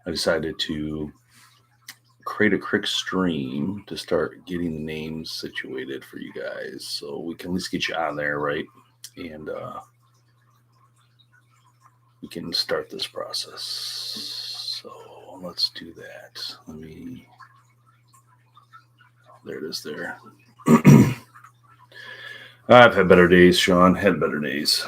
I decided to create a quick stream to start getting the names situated for you guys, so we can at least get you on there, right? And we can start this process. So let's do that. Let me. There it is. There. I've had better days, Sean. Had better days.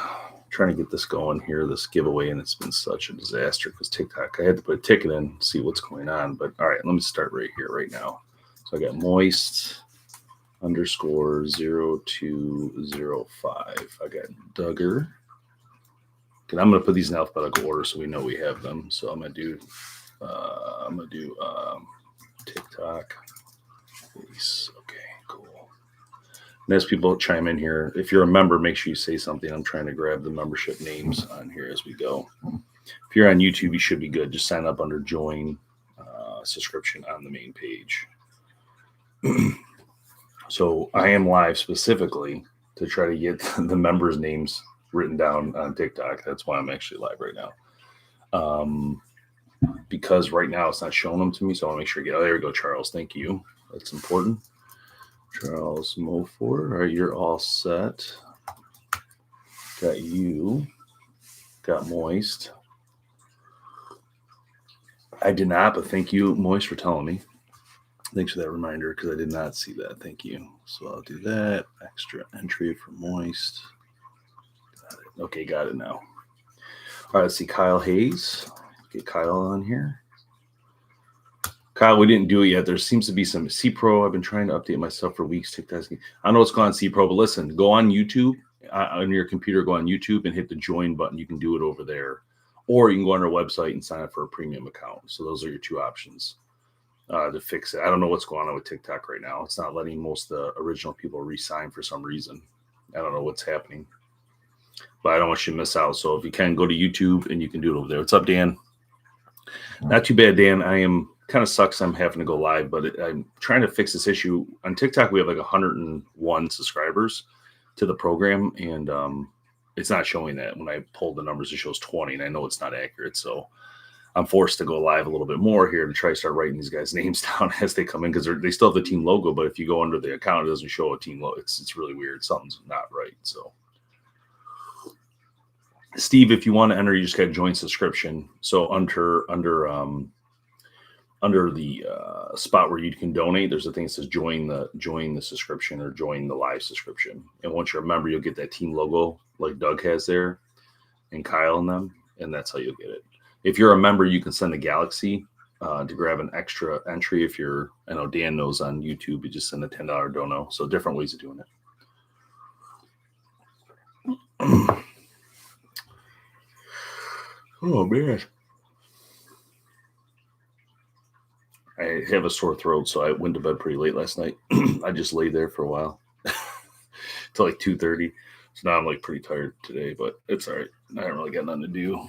Trying to get this going here, this giveaway, and it's been such a disaster because TikTok. I had to put a ticket in, see what's going on. But all right, let me start right here, right now. So I got moist underscore 0205. I got Duggar. And I'm gonna put these in alphabetical order so we know we have them. So I'm gonna do TikTok. Okay, cool. And as people chime in here, if you're a member, make sure you say something. I'm trying to grab the membership names on here as we go. If you're on YouTube, you should be good. Just sign up under join subscription on the main page. So I am live specifically to try to get the members' names written down on TikTok. That's why I'm actually live right now. Because right now it's not showing them to me, so I'll make sure I get. Oh, there we go, Charles. Thank you. That's important. Charles Mofor. All right, you're all set. Got you. Got Moist. I did not, but thank you, Moist, for telling me. Thanks for that reminder because I did not see that. Thank you. So I'll do that. Extra entry for Moist. Got it. Okay, got it now. All right, let's see. Kyle Hayes. Get Kyle on here. Kyle, we didn't do it yet. There seems to be some C-Pro. I've been trying to update myself for weeks. TikTok. I know it's gone C-Pro, but listen, go on YouTube. On your computer, go on YouTube and hit the join button. You can do it over there. Or you can go on our website and sign up for a premium account. So those are your two options to fix it. I don't know what's going on with TikTok right now. It's not letting most of the original people re-sign for some reason. I don't know what's happening. But I don't want you to miss out. So if you can, go to YouTube and you can do it over there. What's up, Dan? Not too bad, Dan. I am kind of sucks I'm having to go live, but I'm trying to fix this issue. On TikTok, we have like 101 subscribers to the program, and it's not showing that. When I pulled the numbers, it shows 20, and I know it's not accurate. So I'm forced to go live a little bit more here to try to start writing these guys' names down as they come in because they still have the team logo, but if you go under the account, it doesn't show a team logo. It's really weird. Something's not right. So Steve, if you want to enter, you just got to join subscription. So under the spot where you can donate, there's a thing that says join the subscription or join the live subscription. And once you're a member, you'll get that team logo like Doug has there and Kyle and them, and that's how you'll get it. If you're a member, you can send a Galaxy to grab an extra entry. If you're, I know Dan knows on YouTube, you just send a $10 dono. So different ways of doing it. Oh, man. I have a sore throat, so I went to bed pretty late last night. I just laid there for a while till like 2:30. So now I'm like pretty tired today, but it's all right. I haven't really got nothing to do.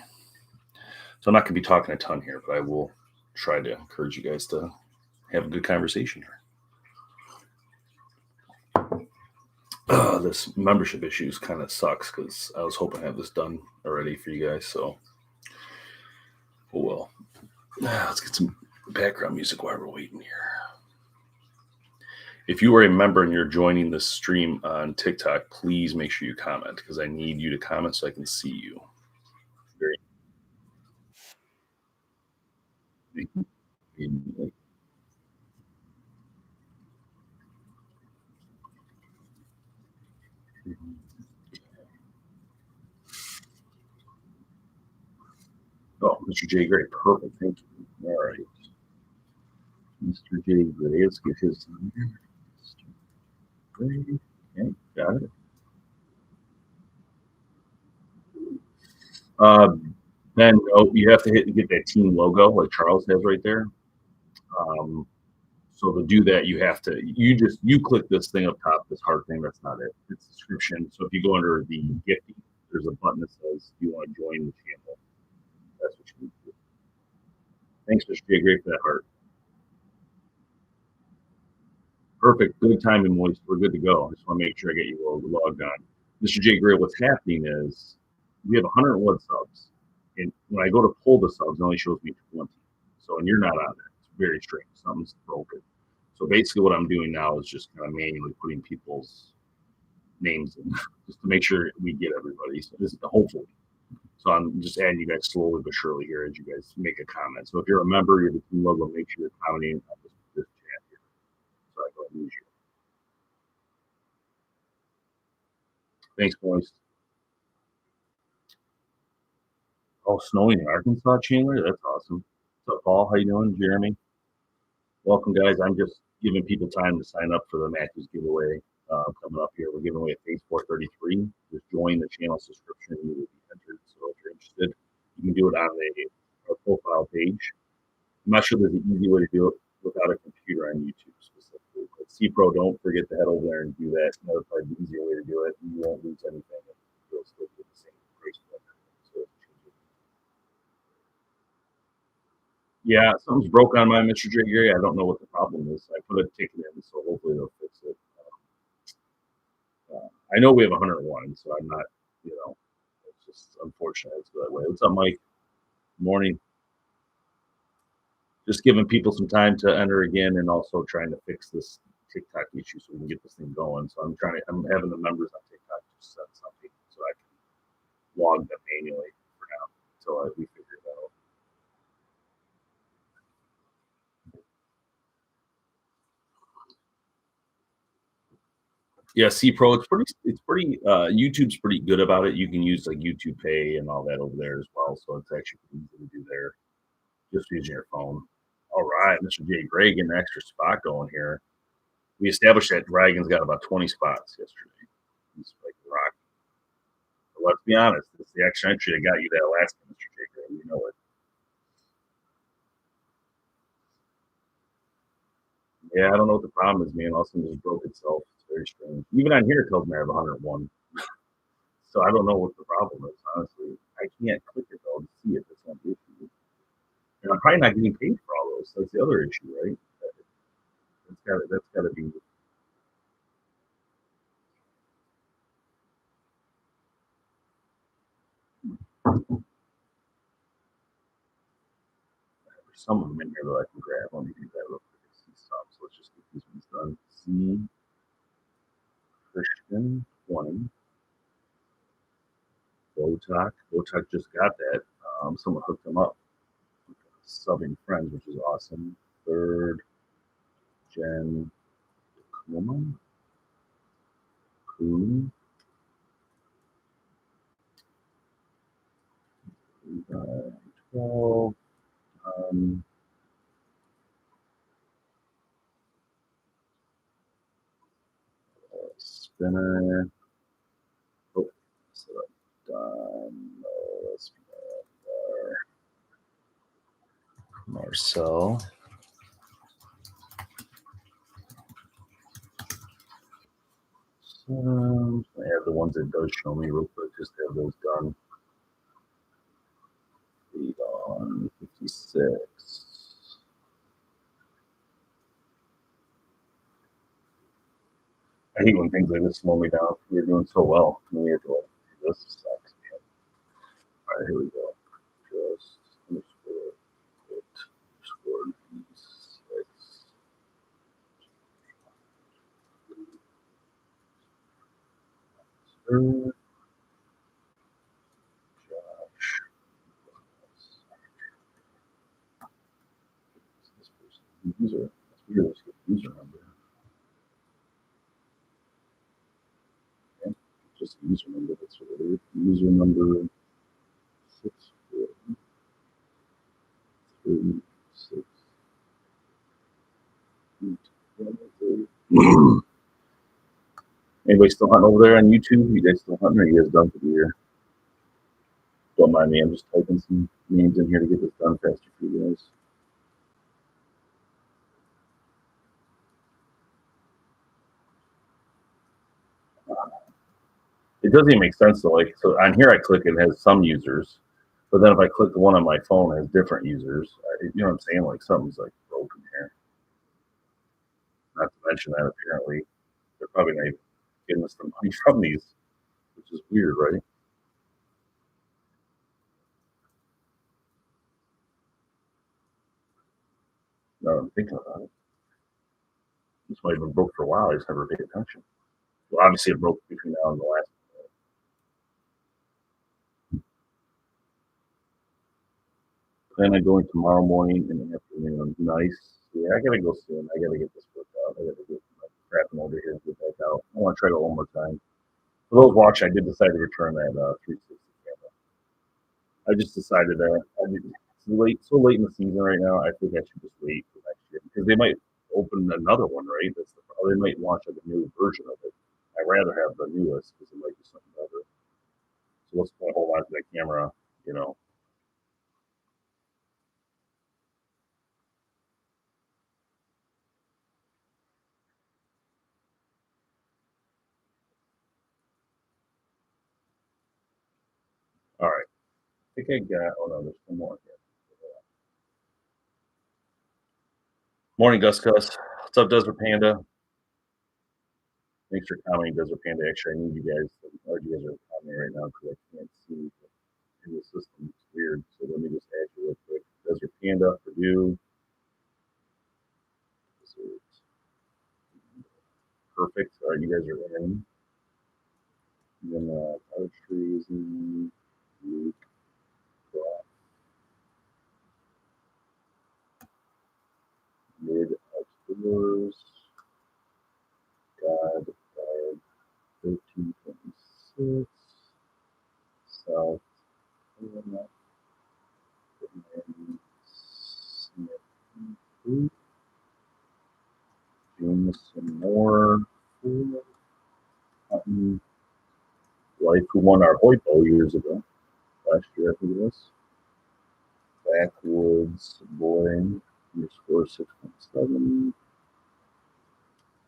So I'm not going to be talking a ton here, but I will try to encourage you guys to have a good conversation here. This membership issues kind of sucks because I was hoping to have this done already for you guys. So, oh well. Let's get some background music while we're waiting here. If you are a member and you're joining this stream on TikTok, please make sure you comment because I need you to comment so I can see you. Oh, Mr. J. Gray, perfect. Thank you. All right. Mr. J. Gray, let's get his number. Mr. Gray. Okay, got it. Then you have to get that team logo like Charles has right there. So to do that, you have to you click this thing up top, this heart thing. That's not it. It's subscription. So if you go under the gifting, there's a button that says you want to join the channel. That's what you need to do. Thanks, Mr. J. Gray, for that heart. Perfect. Good timing, Moist. We're good to go. I just want to make sure I get you logged on. Mr. J. Gray, what's happening is we have 101 subs. And when I go to pull the subs, it only shows me 20. So, and you're not on there. It's very strange. Something's broken. So basically what I'm doing now is just kind of manually putting people's names in just to make sure we get everybody. So this is hopefully. So I'm just adding you guys slowly but surely here as you guys make a comment. So if you're a member, you're the team logo, make sure you're commenting on this chat here. So I go ahead and use you. Thanks, boys. Oh, snowing in Arkansas, Chandler? That's awesome. What's up, Paul? How you doing? Jeremy? Welcome, guys. I'm just giving people time to sign up for the Matthews giveaway coming up here. We're giving away a Phase 433. Just join the channel subscription. You will be entered. So if you're interested, you can do it on our profile page. I'm not sure there's an easy way to do it without a computer on YouTube specifically. But CPro, don't forget to head over there and do that. Another probably the easier way to do it. You won't lose anything. You'll still get the same price point. So yeah, something's broke on mine, Mr. J. Gary. I don't know what the problem is. I put a ticket in, so hopefully they'll fix it. I know we have 101, so I'm not, it's just unfortunate it's that way. What's up, Mike? Morning. Just giving people some time to enter again and also trying to fix this TikTok issue so we can get this thing going. So I'm having the members on TikTok just set something so I can log them manually for now until we figure it out. Yeah, C Pro, it's pretty YouTube's pretty good about it. You can use like YouTube Pay and all that over there as well. So it's actually pretty easy to do there. Just using your phone. All right, Mr. J. Gray getting an extra spot going here. We established that Dragon's got about 20 spots yesterday. He's like rock. But let's be honest, it's the extra entry that got you that last one, Mr. J. Gray. You know it. Yeah, I don't know what the problem is, man. All of a sudden it just broke itself. It's very strange. Even on here, it tells me I have 101. So I don't know what the problem is, honestly. I can't click it though to see if it's on the issue. And I'm probably not getting paid for all those. That's the other issue, right? That's gotta be. There's some of them in here that I can grab. Let me do that real quick. So let's just get these ones done. C. Christian 20. Botak just got that. Someone hooked him up. Subbing friends, which is awesome. Third gen Kuma. Coon. 12. Spinner. Oh, so done. Let's Marcel. I have the ones that does show me real quick. Just have those done. 8 on 56. I hate when things like this slow me down. You're doing so well. We have to this sucks, man. All right, here we go. Just underscore it underscore 6. Josh. This person. User. That's weird. Let's get user number. Okay. Just user number. That's what it is. User number 6 4 3 6 8. Anybody still hunting over there on YouTube? You guys still hunting, or you guys done for the year? Don't mind me. I'm just typing some names in here to get this done faster for you guys. It doesn't even make sense though. Like, so on here, I click it has some users, but then if I click the one on my phone, it has different users. You know what I'm saying? Like something's like broken here. Not to mention that apparently they're probably not even getting us the money from these, which is weird, right? Now I'm thinking about it. This might have been broke for a while. I just never paid attention. Well, obviously, it broke between now and the last. Plan on going tomorrow morning and afternoon. Nice. Yeah, I gotta go soon. I gotta get this worked out. I gotta get my crap over here and get back out. I want to try it one more time. For those watching, I did decide to return that 360 camera. I just decided that it's so late in the season right now. I think I should just wait for next year because they might open another one, right? They might launch like a new version of it. I'd rather have the newest because it might be something better. So let's hold on to that camera, you know. All right. I think I got. Oh no, there's one more here. Morning, Gus Gus. What's up, Desert Panda? Thanks for commenting, Desert Panda. Actually, I need you guys. Or you guys are commenting right now because I can't see in the system. It's weird. So let me just add you real quick. Desert Panda, Purdue. Perfect. All right, you guys are in. And then Archery is in. Luke, Mid Outdoors. God, 1326. South Carolina. Doing some more. Wife who won our Hoyt Bowl years ago. Last year, I think it was. Backwoods boy. Your score 6.7.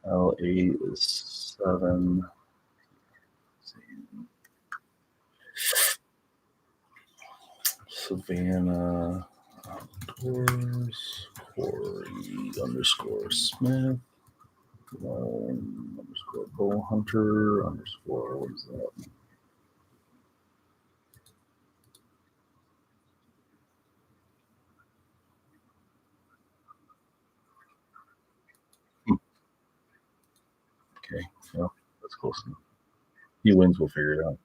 L8 is 7. Savannah Outdoors. Corey underscore Smith. Underscore BowHunter underscore what is that? Okay, well, that's close enough. He wins, we'll figure it out.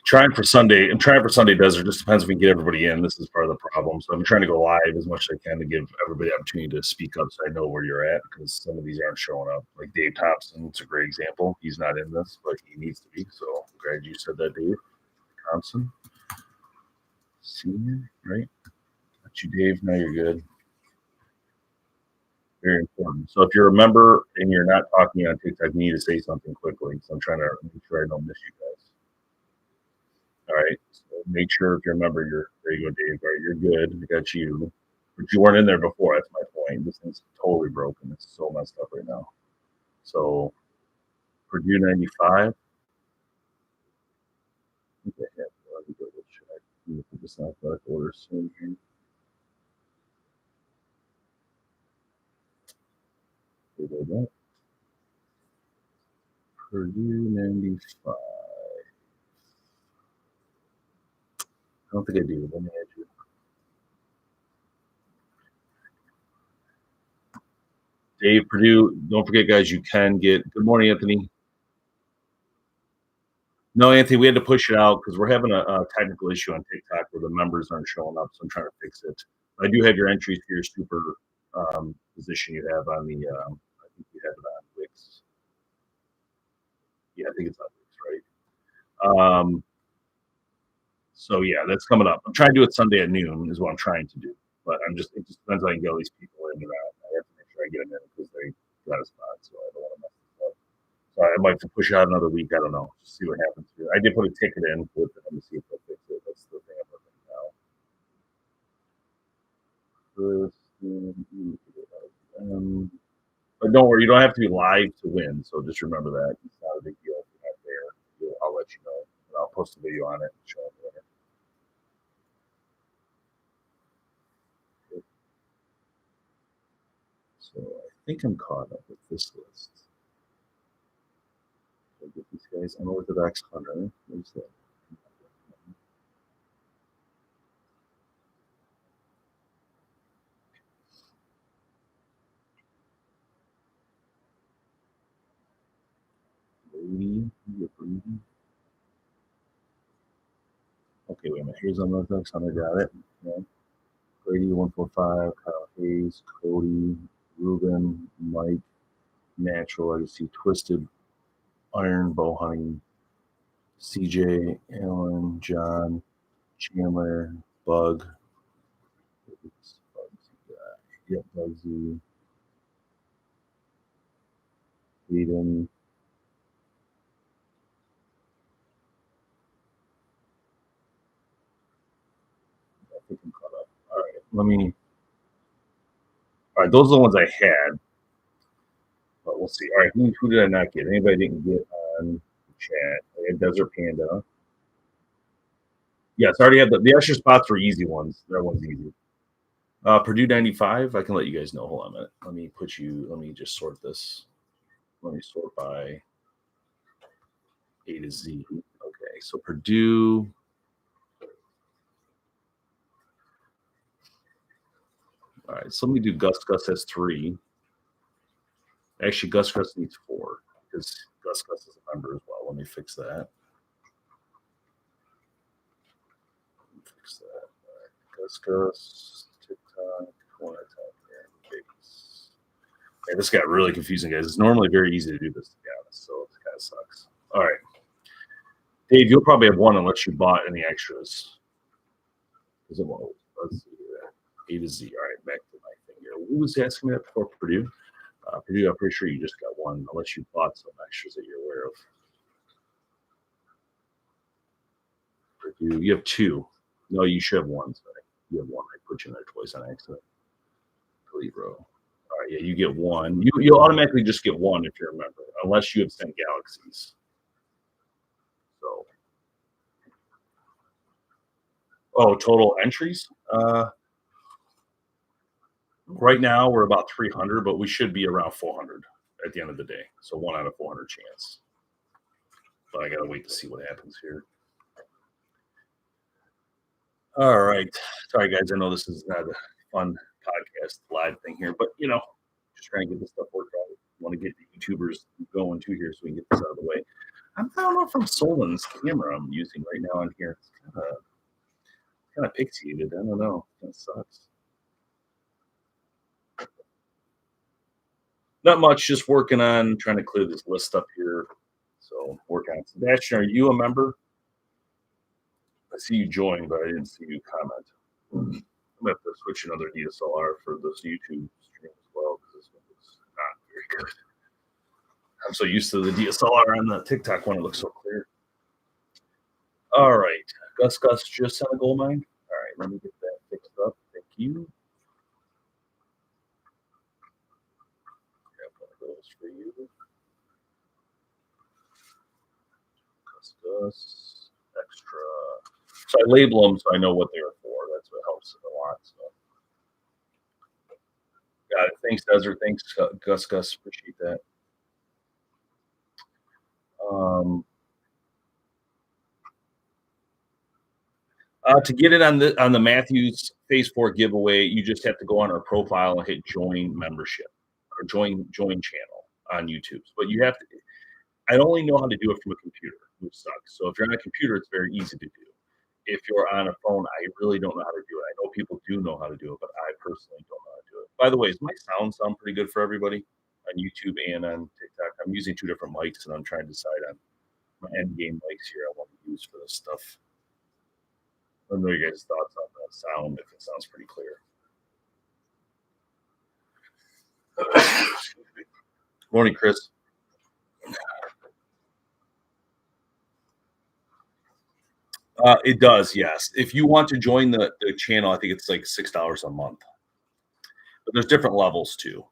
Trying for Sunday. I'm trying for Sunday Desert. Just depends if we can get everybody in. This is part of the problem. So I'm trying to go live as much as I can to give everybody the opportunity to speak up so I know where you're at because some of these aren't showing up. Like Dave Thompson, it's a great example. He's not in this, but he needs to be. So I'm glad you said that, Dave Thompson. Senior, right? Got you, Dave. Now you're good. Very important. So if you're a member and you're not talking on TikTok, you need to say something quickly. So I'm trying to make sure I don't miss you guys. All right. So make sure if you're a member, there you go, Dave. All right, you're good. I got you. But you weren't in there before. That's my point. This thing's totally broken. It's so messed up right now. So Purdue 95. Okay, yeah, let me double check. Let me put this in alphabetical order soon here. Purdue 95. I don't think I do. Let me add you. Dave Purdue, don't forget, guys, you can get. Good morning, Anthony. No, Anthony, we had to push it out because we're having a technical issue on TikTok where the members aren't showing up. So I'm trying to fix it. I do have your entries for your super position you have on the. I think you have it on Wix. Yeah, I think it's on Wix, right? So yeah, that's coming up. I'm trying to do it Sunday at noon is what I'm trying to do, but it just depends on I can get all these people in and out. I have to make sure I get them in because they got a spot, so I don't want to mess this up. So I might have to push it out another week. I don't know. Just see what happens here. I did put a ticket in with them to see if they'll fix it. That's the thing I'm looking now. But don't worry, you don't have to be live to win. So just remember that it's not a big deal if you're not there. I'll let you know, and I'll post a video on it and show them the winner. So I think I'm caught up with this list. I'll get these guys unorthodox hunter. Where's that? Brady, you get Brady. Okay, wait a minute. Here's another next one. I got it. Yeah. Brady 145, Kyle Hayes, Cody, Ruben, Mike, Natural. I see Twisted, Iron, Bowhunting, CJ, Alan, John, Chandler, Bug. Yep, Bugsy, Eden. I think I'm caught up. All right, let me. All right, those are the ones I had. But we'll see. All right, who did I not get? Anybody didn't get on the chat? I had Desert Panda. Yes, I already had the extra spots were easy ones. That one's easy. Purdue 95. I can let you guys know. Hold on a minute. Let me put you. Let me just sort this. Let me sort by A to Z. Okay, so Purdue. All right, so let me do Gus. Gus has 3. Actually, Gus needs 4 because Gus is a member as well. Let me fix that. Fix that. All right. Gus, TikTok, Hey, this got really confusing, guys. It's normally very easy to do this, to be honest, so it kind of sucks. All right. Dave, you'll probably have 1 unless you bought any extras. Let's see here. A to Z. All right, back to my thing here. Who was asking me that before? Purdue? Purdue, I'm pretty sure you just got 1 unless you bought some extras that you're aware of. Purdue, you have 2. No, you should have 1. Sorry. You have 1. I put you in there twice on accident. Delete row. All right, yeah, you get 1. You'll automatically just get 1 if you remember, unless you have sent galaxies. So, total entries. Right now we're about 300, but we should be around 400 at the end of the day. So 1 out of 400 chance. But I gotta wait to see what happens here. All right, sorry guys. I know this is not a fun podcast live thing here, but just trying to get this stuff worked out. Want to get the YouTubers going too here, so we can get this out of the way. I don't know if I'm sold on this camera I'm using right now on here. It's kind of pixelated. I don't know. That sucks. Not much. Just working on trying to clear this list up here. So working on Sebastian. Are you a member? I see you join, but I didn't see you comment. I'm gonna have to switch another DSLR for this YouTube stream as well because this one looks not very good. I'm so used to the DSLR on the TikTok one; it looks so clear. All right, Gus just on a gold mine. All right, let me get that fixed up. Thank you. Grab one of those for you. Gus extra. So I label them so I know what they are for. That's what helps a lot. So. Got it. Thanks, Desert. Thanks, Gus. Appreciate that. To get it on the Matthews Phase 4 giveaway, you just have to go on our profile and hit join membership or join channel on YouTube. But you have to. I only know how to do it from a computer, which sucks. So if you're on a computer, it's very easy to do. If you're on a phone, I really don't know how to do it. I know people do know how to do it, but I personally don't know how to do it. By the way, does my sound pretty good for everybody on YouTube and on TikTok? I'm using 2 different mics, and I'm trying to decide on my end game mics here I want to use for this stuff. I don't know your guys' thoughts on that sound, if it sounds pretty clear. Morning, Chris. It does, yes. If you want to join the channel, I think it's like $6 a month. But there's different levels too.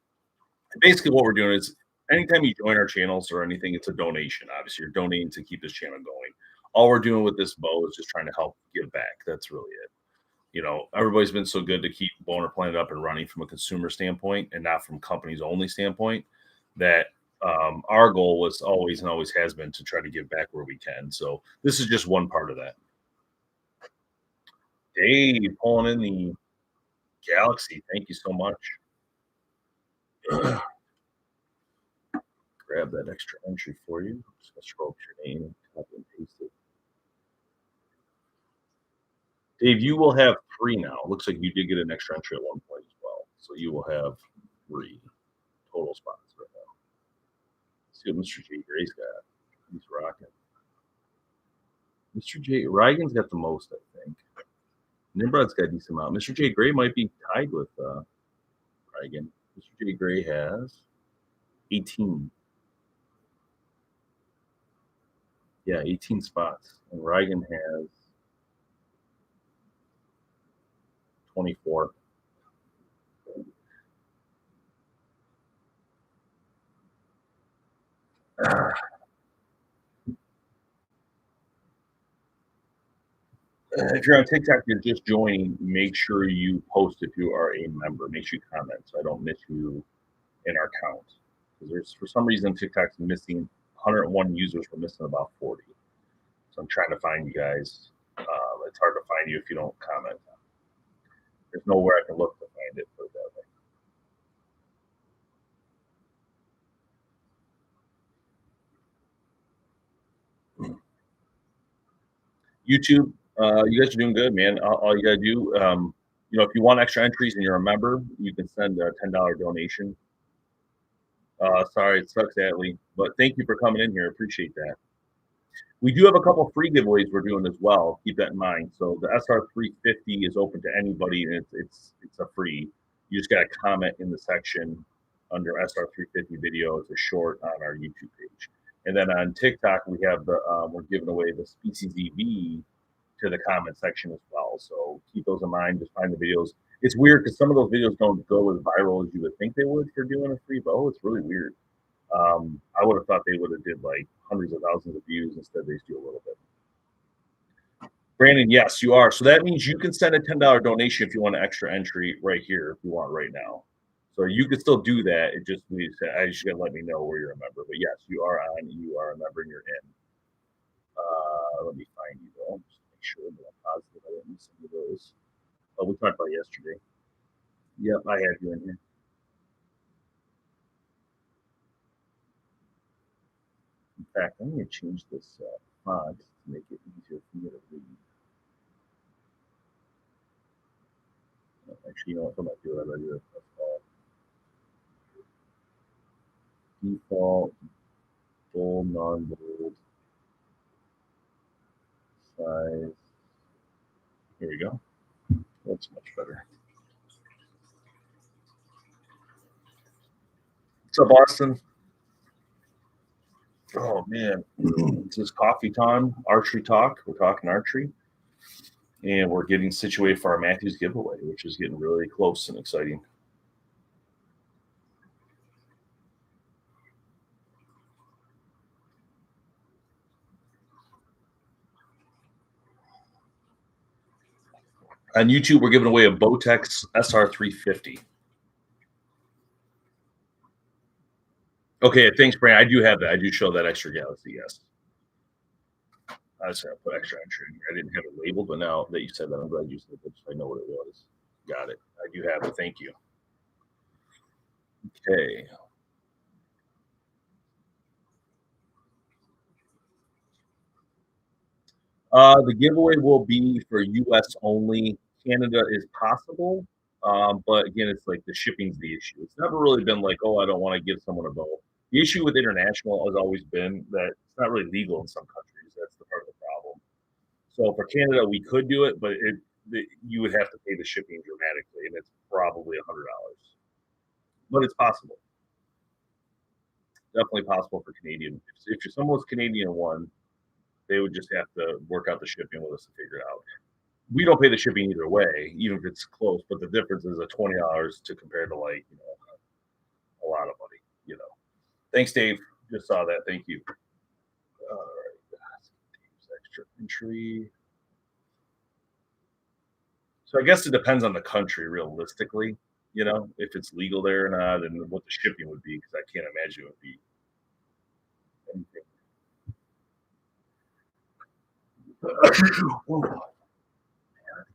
Basically, what we're doing is anytime you join our channels or anything, it's a donation. Obviously, you're donating to keep this channel going. All we're doing with this bow is just trying to help give back. That's really it. Everybody's been so good to keep BowHunterPlanet up and running from a consumer standpoint and not from companies only standpoint that our goal was always and always has been to try to give back where we can. So this is just one part of that. Dave pulling in the Galaxy. Thank you so much. grab that extra entry for you. I'm just gonna scroll up your name, copy and paste it. Dave, you will have 3 now. Looks like you did get an extra entry at one point as well. So you will have 3 total spots right now. Let's see what Mr. J. Gray's got. He's rocking. Mr. J. Rygan's got the most, I think. Nimrod's got a decent amount. Mr. J. Gray might be tied with Rygan. Mr. J. Gray has 18. Yeah, 18 spots. And Rygan has 24. If you're on TikTok, you're just joining. Make sure you post if you are a member. Make sure you comment so I don't miss you in our count. Because there's for some reason TikTok's missing 101 users. We're missing about 40. So I'm trying to find you guys. It's hard to find you if you don't comment. There's nowhere I can look to find it. Put it that way. YouTube, you guys are doing good, man. All you gotta do, if you want extra entries and you're a member, you can send a $10 donation. Sorry, it sucks, Adley, but thank you for coming in here. Appreciate that. We do have a couple free giveaways we're doing as well. Keep that in mind. So the SR350 is open to anybody, and it's a free. You just got to comment in the section under SR350 video. It's a short on our YouTube page. And then on TikTok, we have we're giving away the Species EV to the comment section as well. So keep those in mind. Just find the videos. It's weird because some of those videos don't go as viral as you would think they would for doing a free bow. It's really weird. I would have thought they would have did like hundreds of thousands of views. Instead, they just do a little bit. Brandon, yes, you are. So that means you can send a $10 donation if you want an extra entry right here if you want right now. So you can still do that. It just means I just got to let me know where you're a member. But yes, you are on. You are a member and you're in. Let me find you though. Just make sure that I'm positive I didn't miss any of those. Oh, we talked about yesterday. Yep, I had you in here. In fact, I'm going to change this font to make it easier for me to read. Actually, you know what? I'm going to do it. I'm going to do default, full, non-bold, size. Here we go. That's much better. What's up, Austin? Oh, man. This is coffee time, archery talk. We're talking archery. And we're getting situated for our Matthews giveaway, which is getting really close and exciting. On YouTube, we're giving away a Bowtex SR350. Okay, thanks, Brandon. I do have that. I do show that extra galaxy, yes. I just have to put extra entry in here. I didn't have it labeled, but now that you said that, I'm glad you said that. I know what it was. Got it. I do have it. Thank you. Okay. The giveaway will be for U.S. only. Canada is possible, but again, it's like the shipping's the issue. It's never really been like, oh, I don't want to give someone a bow. The issue with international has always been that it's not really legal in some countries. That's the part of the problem. So for Canada, we could do it, but you would have to pay the shipping dramatically, and it's probably $100. But it's possible. Definitely possible for Canadian. If you're someone's Canadian one, they would just have to work out the shipping with us to figure it out. We don't pay the shipping either way, even if it's close. But the difference is a $20 to compare to like a lot of money. Thanks, Dave. Just saw that. Thank you. All right, extra entry. So I guess it depends on the country, realistically. If it's legal there or not, and what the shipping would be, because I can't imagine it would be anything. Oh, man,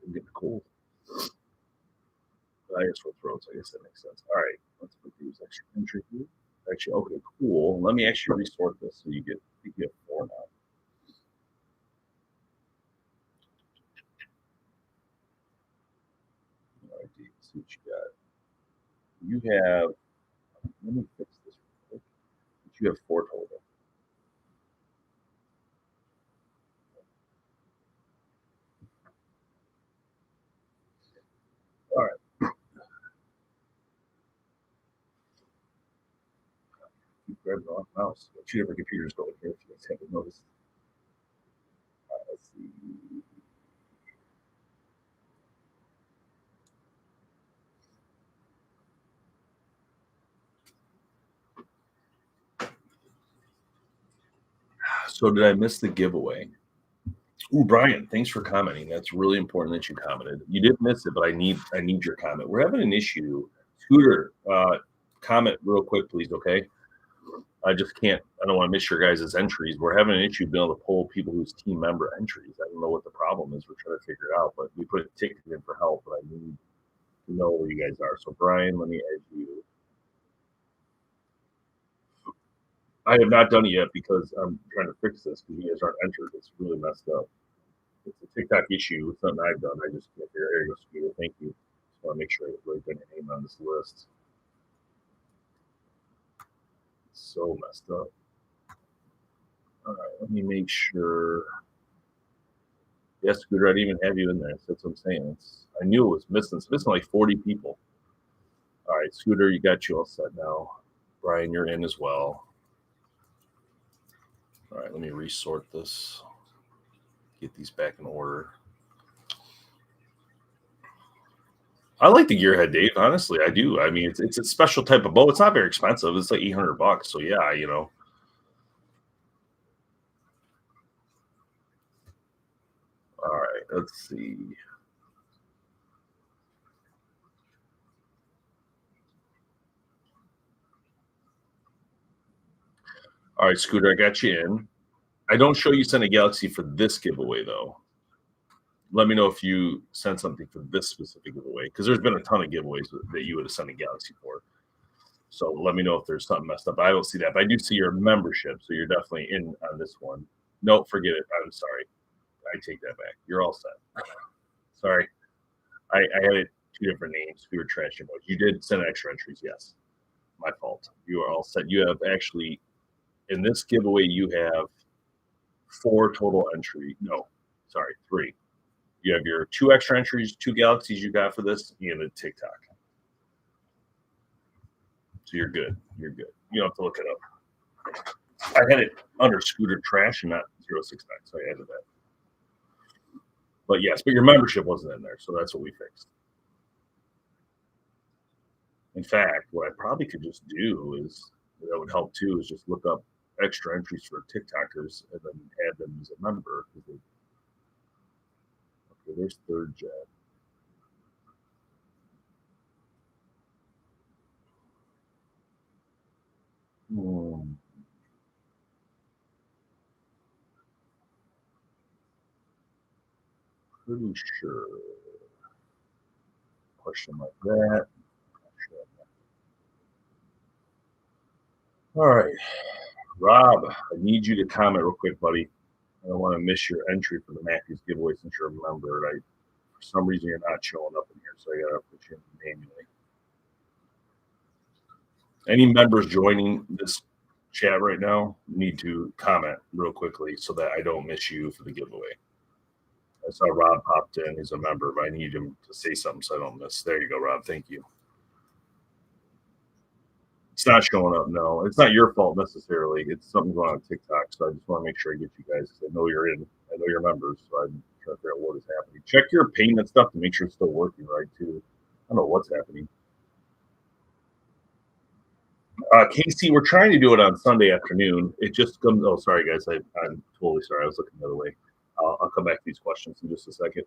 I'm getting cold. I guess with throats, I guess that makes sense. All right, let's put these extra entry here. Actually, okay, cool. Let me actually resort this so you get four now. All right, Dave, see what you got. You have. Let me fix this real quick. You have four total. All right. Keep grabbing the wrong mouse. Two different computers going here. If you guys haven't noticed. Let's see. So did I miss the giveaway? Ooh, Brian, thanks for commenting. That's really important that you commented. You did miss it, but I need your comment. We're having an issue. Scooter, comment real quick, please. Okay. I just can't. I don't want to miss your guys' entries. We're having an issue being able to pull people whose team member entries. I don't know what the problem is. We're trying to figure it out, but we put a ticket in for help. But I need to know where you guys are. So Brian, let me add you. I have not done it yet because I'm trying to fix this because you guys aren't entered. It's really messed up. It's a TikTok issue. It's something I've done. I just can't figure out. There you go, Scooter. Thank you. Just want to make sure I really put your name on this list. It's so messed up. All right, let me make sure. Yes, Scooter, I didn't even have you in there. That's what I'm saying. I knew it was missing. It's missing like 40 people. All right, Scooter, you got you all set now. Brian, you're in as well. All right, let me resort this. Get these back in order. I like the gearhead, Dave. Honestly, I do. I mean, it's a special type of bow. It's not very expensive. It's like $800. So yeah, you know. All right, let's see. All right, Scooter, I got you in. I don't show you send a galaxy for this giveaway though. Let me know if you sent something for this specific giveaway because there's been a ton of giveaways that you would have sent a galaxy for. So let me know if there's something messed up. I don't see that, but I do see your membership, so you're definitely in on this one. No, forget it. I'm sorry. I take that back. You're all set. Sorry, I had it two different names. We were trashing about. You did send extra entries, yes. My fault. You are all set. You have actually in this giveaway you have four total entry. No, sorry, three. You have your two extra entries, two galaxies you got for this, and a TikTok. So you're good. You're good. You don't have to look it up. I had it under Scooter Trash and not 069, so I added that. But yes, but your membership wasn't in there, so that's what we fixed. In fact, what I probably could just do is that would help too is just look up extra entries for TikTokers and then add them as a member. Okay, there's third jet. Hmm. Pretty sure. Question like that. All right, Rob, I need you to comment real quick, buddy. I don't want to miss your entry for the Matthews giveaway since you're a member. For some reason, you're not showing up in here, so I got to put you in manually. Any members joining this chat right now need to comment real quickly so that I don't miss you for the giveaway. I saw Rob popped in. He's a member, but I need him to say something so I don't miss. There you go, Rob. Thank you. It's not showing up. No, it's not your fault necessarily. It's something going on TikTok. So I just want to make sure I get you guys. I know you're in. I know you're members. So I'm trying to figure out what is happening. Check your payment stuff to make sure it's still working right too. I don't know what's happening. Casey, we're trying to do it on Sunday afternoon. It just comes. Oh, sorry guys. I'm totally sorry. I was looking the other way. I'll come back to these questions in just a second.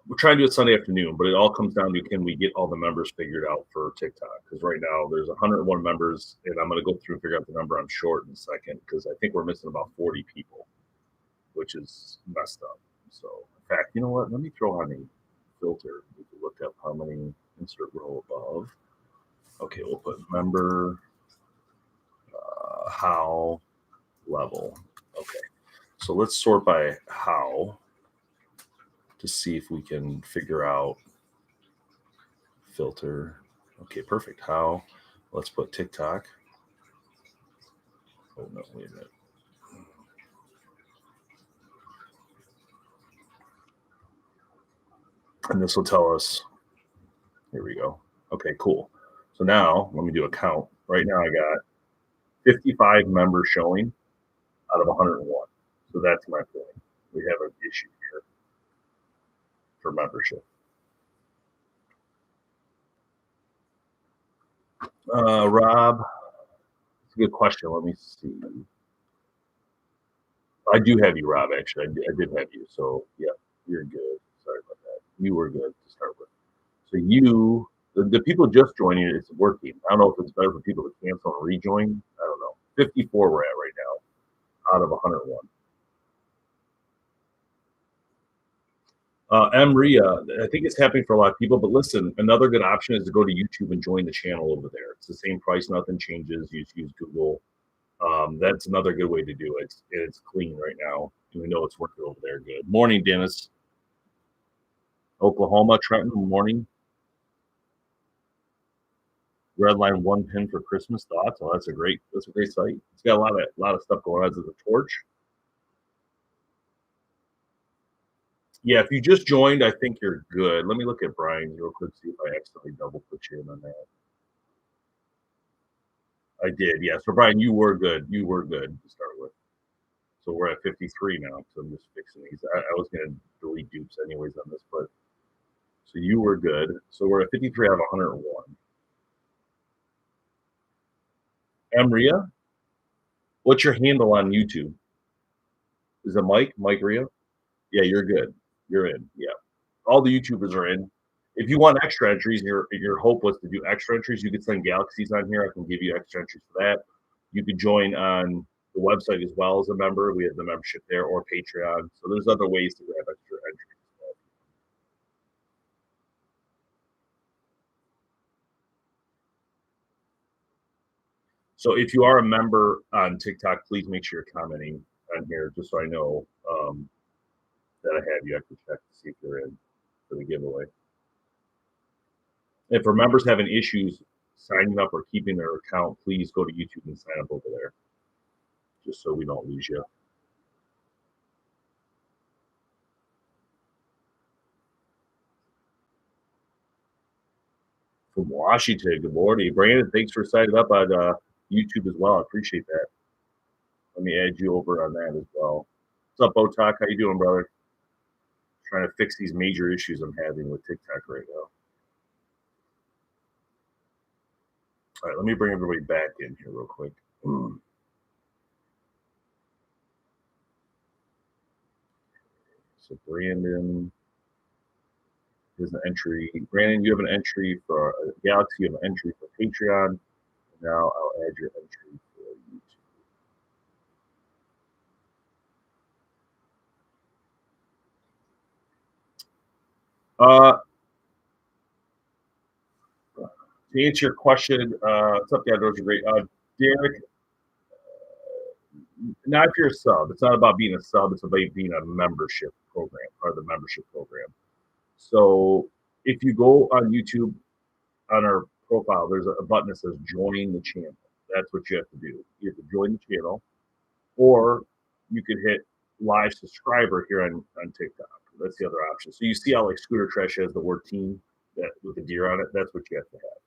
We're trying to do it Sunday afternoon, but it all comes down to can we get all the members figured out for TikTok? Because right now there's 101 members, and I'm going to go through and figure out the number I'm short in a second because I think we're missing about 40 people, which is messed up. So, in fact, you know what? Let me throw on a filter. We can look up how many insert row above. Okay, we'll put member, how, level. Okay, so let's sort by how to see if we can figure out filter. Okay, perfect. How? Let's put TikTok. Oh no, wait a minute. And this will tell us. Here we go. Okay, cool. So now let me do a count. Right now I got 55 members showing out of 101. So that's my point. We have an issue here for membership. Rob, it's a good question. Let me see. I do have you, Rob. Actually, I did have you. So yeah, you're good. Sorry about that. You were good to start with. So you, the people just joining, it's working. I don't know if it's better for people to cancel and rejoin. I don't know. 54 we're at right now out of 101. Maria, I think it's happening for a lot of people, but listen, another good option is to go to YouTube and join the channel over there. It's the same price, nothing changes. You just use Google. That's another good way to do it. It's clean right now. And we know it's working over there good. Morning, Dennis. Oklahoma, Trenton, morning. Red line one pin for Christmas thoughts. Oh, that's a great site. It's got a lot of stuff going on. It's a torch. Yeah, if you just joined, I think you're good. Let me look at Brian's real quick, see if I accidentally double put you in on that. I did, yeah. So Brian, you were good. You were good to start with. So we're at 53 now. So I'm just fixing these. I was gonna delete dupes anyways on this, but so you were good. So we're at 53 out of 101. Emria, what's your handle on YouTube? Is it Mike? Mike Ria? Yeah, you're good. You're in. Yeah. All the YouTubers are in. If you want extra entries, your hope was to do extra entries, you could send galaxies on here. I can give you extra entries for that. You could join on the website as well as a member. We have the membership there or Patreon. So there's other ways to grab extra entries. So if you are a member on TikTok, please make sure you're commenting on here just so I know that I have you. I can check to see if you're in for the giveaway. If our members having issues signing up or keeping their account, please go to YouTube and sign up over there, just so we don't lose you. From Washington, good morning, Brandon. Thanks for signing up on YouTube as well. I appreciate that. Let me add you over on that as well. What's up, Botok? How you doing, brother? Trying to fix these major issues I'm having with TikTok right now. All right, let me bring everybody back in here real quick. So Brandon is an entry. Brandon, you have an entry for Galaxy. You have an entry for Patreon. Now I'll add your entry for YouTube. To answer your question, what's up, guys? Those are great. Derek, not if you're a sub. It's not about being a sub. It's about being a membership program, or the membership program. So if you go on YouTube, on our profile, there's a button that says join the channel. That's what you have to do. You have to join the channel, or you could hit live subscriber here on TikTok. That's the other option. So you see how like Scooter Trash has the word team that with the deer on it. That's what you have to have.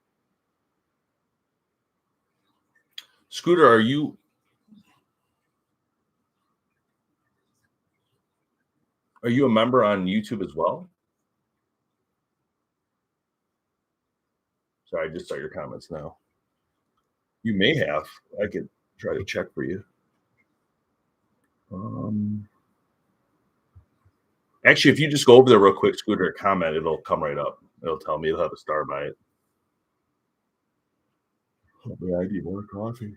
Scooter, are you a member on YouTube as well? Sorry, I just saw your comments now. You may have. I could try to check for you. Actually, if you just go over there real quick, Scooter, and comment, it'll come right up. It'll tell me. It'll have a star by it. Oh, man, I need more coffee.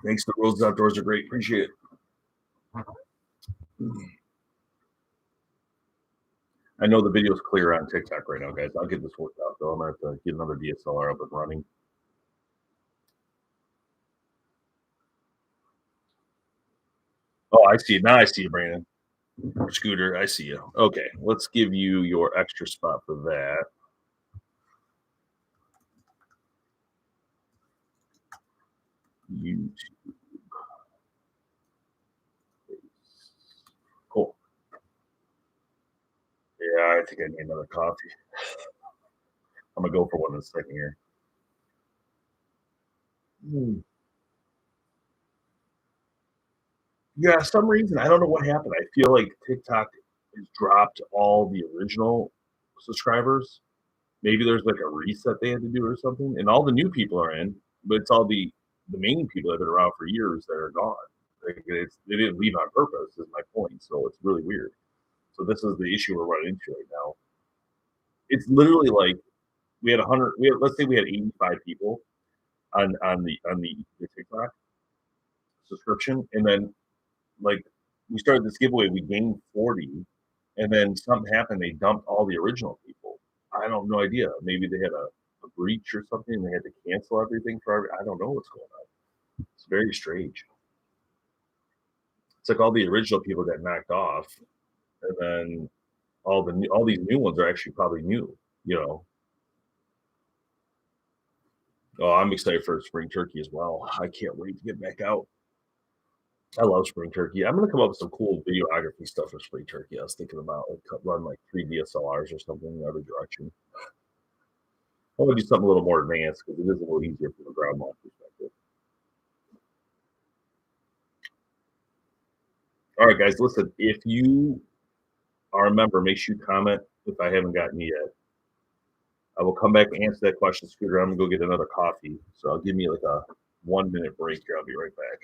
Thanks. The Roses Outdoors are great. Appreciate it. I know the video's clear on TikTok right now, guys. I'll get this worked out though. I'm gonna have to get another DSLR up and running. Oh, I see it. Now I see you, Brandon. Scooter, I see you. Okay, let's give you your extra spot for that. YouTube. Cool. Yeah, I think I need another coffee. I'm gonna go for one in a second here. Hmm. Yeah, some reason I don't know what happened. I feel like TikTok has dropped all the original subscribers. Maybe there's like a reset they had to do or something, and all the new people are in, but it's all the main people that have been around for years that are gone. Like they didn't leave on purpose, is my point. So it's really weird. So this is the issue we're running into right now. It's literally like we had 100. We had, let's say we had 85 people on the TikTok subscription, and then like we started this giveaway, we gained 40, and then something happened. They dumped all the original people. I don't no idea. Maybe they had a breach or something, and they had to cancel everything for I don't know what's going on. It's very strange. It's like all the original people got knocked off, and then all these new ones are actually probably new. You know. Oh, I'm excited for spring turkey as well. I can't wait to get back out. I love spring turkey. I'm gonna come up with some cool videography stuff for spring turkey. I was thinking about like run like 3 DSLRs or something in the other direction. I want to do something a little more advanced because it is a little easier from a ground mount perspective. All right, guys, listen. If you are a member, make sure you comment if I haven't gotten you yet. I will come back and answer that question, Scooter. I'm gonna go get another coffee. So I'll give me like a 1 minute break here. I'll be right back.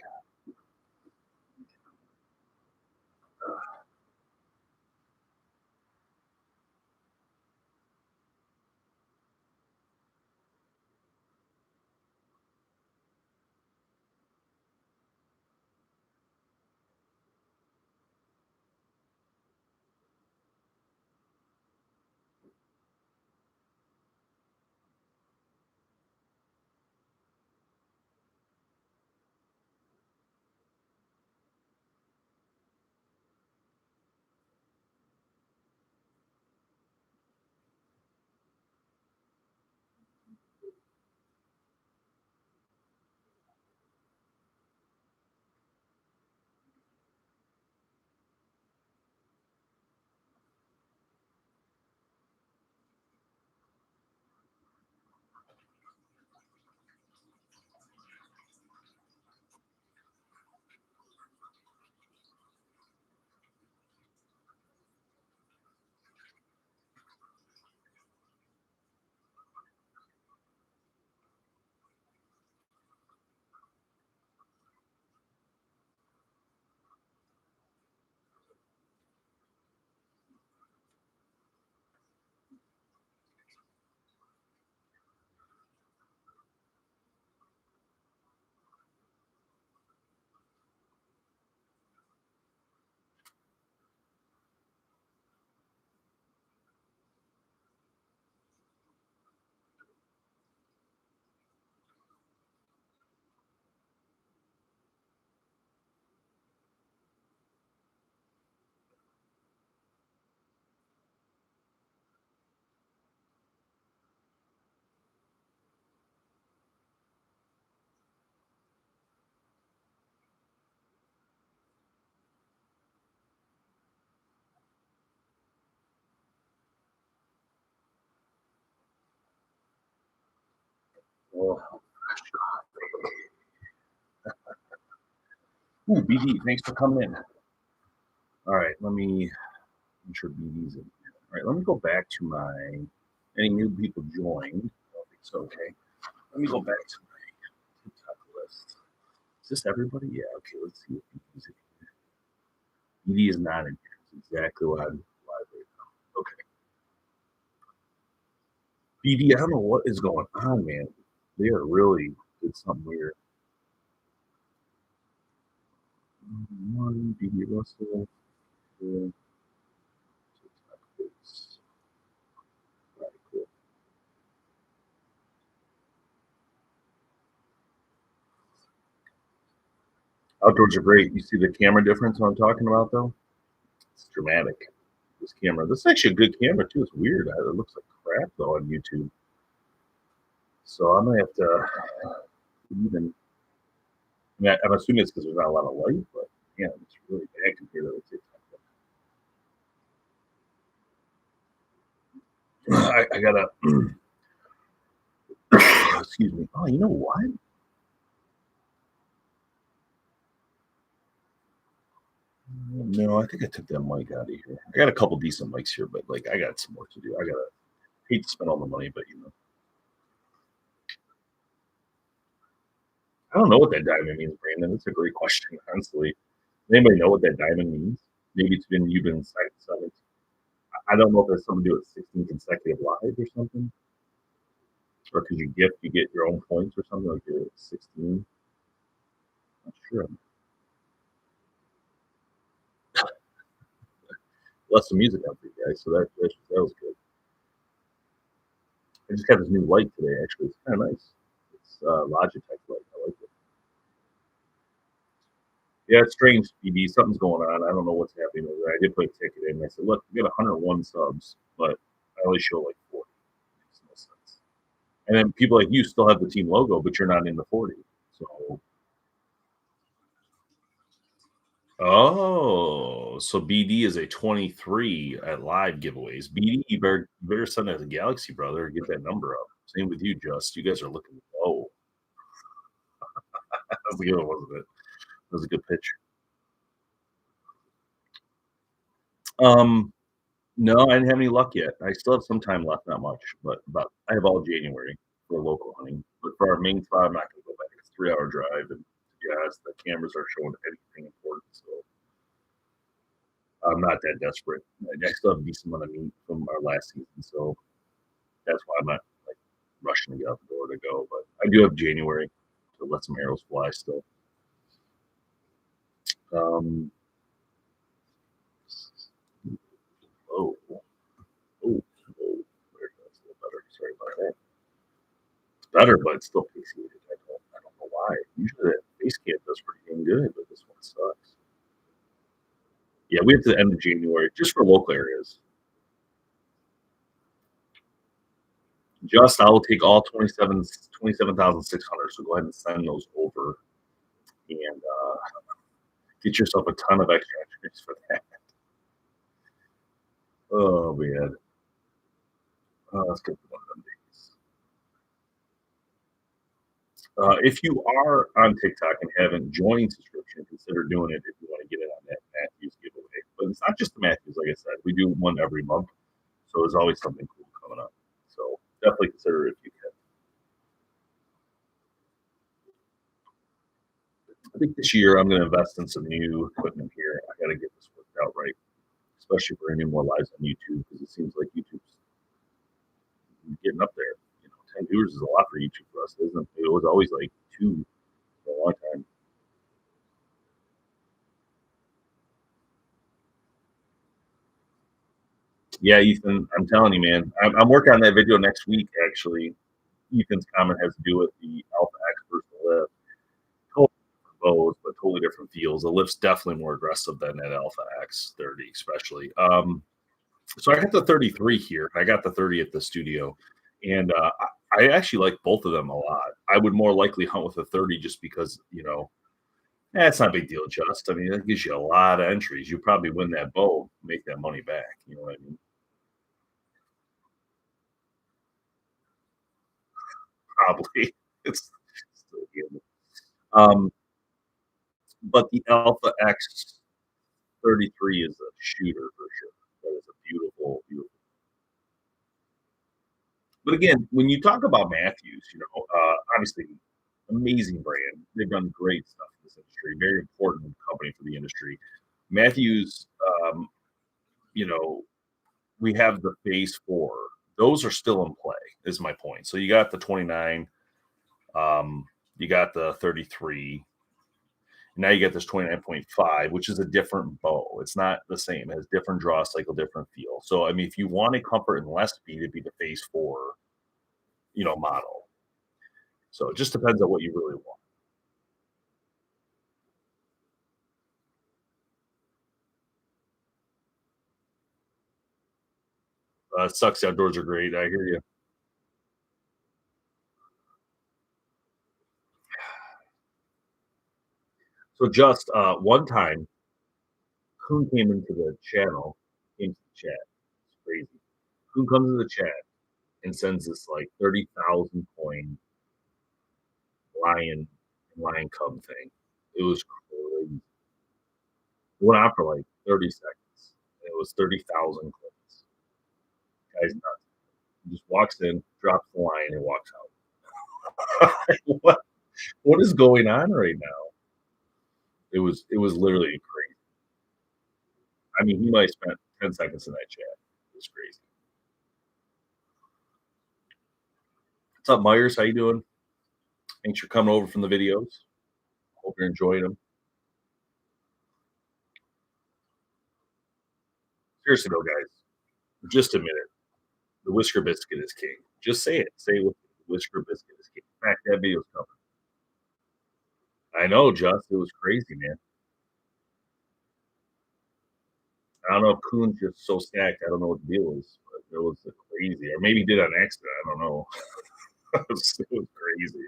Oh, ooh, BD, thanks for coming in. All right, let me make sure BD's in. All right, let me go back to my any new people joined. I don't think so. Okay, let me go back to my TikTok list. Is this everybody? Yeah. Okay, let's see if BD's in. BD is not in here. It's exactly what I'm live right now. Okay, BD, I don't know what is going on, man. They are really did something weird. One BD Russell. TikTok. Outdoors are great. You see the camera difference I'm talking about, though? It's dramatic. This camera. This is actually a good camera too. It's weird. It looks like crap though on YouTube. So I'm gonna have to even. I mean, I'm assuming it's because there's not a lot of light, but yeah, it's really bad compared to the TikTok. I gotta. Excuse me. Oh, you know what? No, I think I took that mic out of here. I got a couple decent mics here, but like I got some more to do. I gotta hate to spend all the money, but I don't know what that diamond means, Brandon. That's a great question, honestly. Does anybody know what that diamond means? Maybe you've been inside seven. I don't know if there's something to do with 16 consecutive lives or something, or because you get your own points or something like you're 16. Not sure. Less some music out there, guys. So that was good. I just got this new light today. Actually, it's kind of nice. It's Logitech light. I like it. Yeah, it's strange, BB. Something's going on. I don't know what's happening over there. I did put a ticket in. I said, look, we got 101 subs, but I only show like 40. Makes no sense. And then people like you still have the team logo, but you're not in the 40. So, oh, so BD is a 23 at live giveaways. BD, you better send us a Galaxy, brother, and get that number up. Same with you, Just. You guys are looking low. That was a good one, wasn't it? That was a good pitch. Um, no, I didn't have any luck yet. I still have some time left, not much, but I have all January for local hunting. But for our main spot, I'm not going to go back. It's a 3-hour drive, and yes, the cameras are showing anything important. So I'm not that desperate. I still have a decent amount of meat from our last season, so that's why I'm not like rushing to get out the door to go. But I do have January to let some arrows fly still. Um, oh, oh, oh, that's a little better. Sorry about that. It's better, but it's still pixelated. I don't know why. Usually that face cam does pretty dang good, but this one sucks. Yeah, we have to the end of January just for local areas. Just I will take all 27,600. So go ahead and send those over and get yourself a ton of extra entries for that. Oh man, that's good for one of them days. If you are on TikTok and haven't joined subscription, consider doing it if you want to get in on that Matthews giveaway. But it's not just the Matthews, like I said, we do one every month, so there's always something cool coming up. So definitely consider it if you can. I think this year I'm going to invest in some new equipment here. I got to get this worked out right, especially bringing more lives on YouTube because it seems like YouTube's getting up there. 10 viewers is a lot for YouTube for us, isn't it? It was always like two for a long time. Yeah, Ethan, I'm telling you, man, I'm working on that video next week. Actually, Ethan's comment has to do with the Alpha X versus the lift. Totally different bows, but totally different feels. The lift's definitely more aggressive than that Alpha X 30, especially. So I got the 33 here. I got the 30 at the studio, and I actually like both of them a lot. I would more likely hunt with a 30 just because it's not a big deal. Just I mean, that gives you a lot of entries. You probably win that bow, make that money back. You know what I mean? Probably. It's still good. Um, but the Alpha X 33 is a shooter for sure. That is a beautiful, beautiful. But again, when you talk about Matthews, obviously amazing brand. They've done great stuff in this industry. Very important company for the industry. Matthews, um, you know, we have the phase 4. Those are still in play, is my point. So you got the 29, you got the 33. Now you get this 29.5, which is a different bow. It's not the same. It has different draw cycle, different feel. So I mean, if you wanted comfort and less speed, it'd be the phase 4, model. So it just depends on what you really want. It sucks. The outdoors are great. I hear you. So just one time, Coon came into the channel, into the chat. It's crazy. Coon comes into the chat and sends this like 30,000 coin lion lion cub thing. It was crazy. It went on for like 30 seconds. It was 30,000 coins. Guy's nuts. He just walks in, drops the lion, and walks out. What is going on right now? It was literally crazy. I mean, he might have spent 10 seconds in that chat. It was crazy. What's up, Myers? How you doing? Thanks for coming over from the videos. Hope you're enjoying them. Seriously though, guys, just admit it. The Whisker Biscuit is king. Just say it. Say it with me. The Whisker Biscuit is king. In fact, that video's coming. I know, Just. It was crazy, man. I don't know if Coon's just so stacked. I don't know what the deal is, but it was crazy. Or maybe he did on accident. I don't know. It was crazy.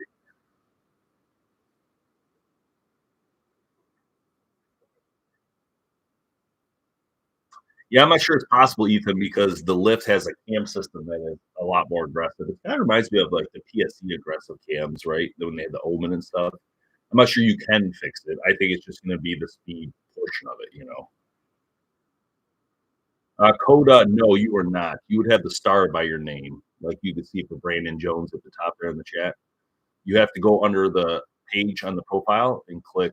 Yeah, I'm not sure it's possible, Ethan, because the lift has a cam system that is a lot more aggressive. It kind of reminds me of like the PSE aggressive cams, right? When they had the Omen and stuff. I'm not sure you can fix it. I think it's just going to be the speed portion of it. Coda, no, you are not. You would have the star by your name, like you could see for Brandon Jones at the top there in the chat. You have to go under the page on the profile and click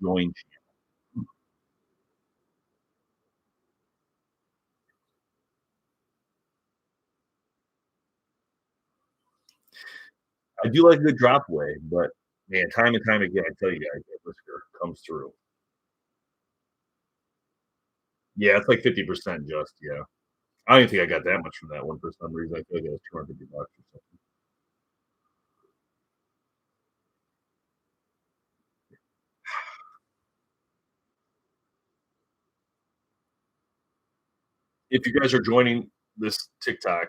join channel. I do like a good drop away, but man, time and time again, I tell you guys, that Whisker comes through. Yeah, it's like 50% just, yeah. I don't even think I got that much from that one for some reason. I feel like it was 250 bucks or something. If you guys are joining this TikTok,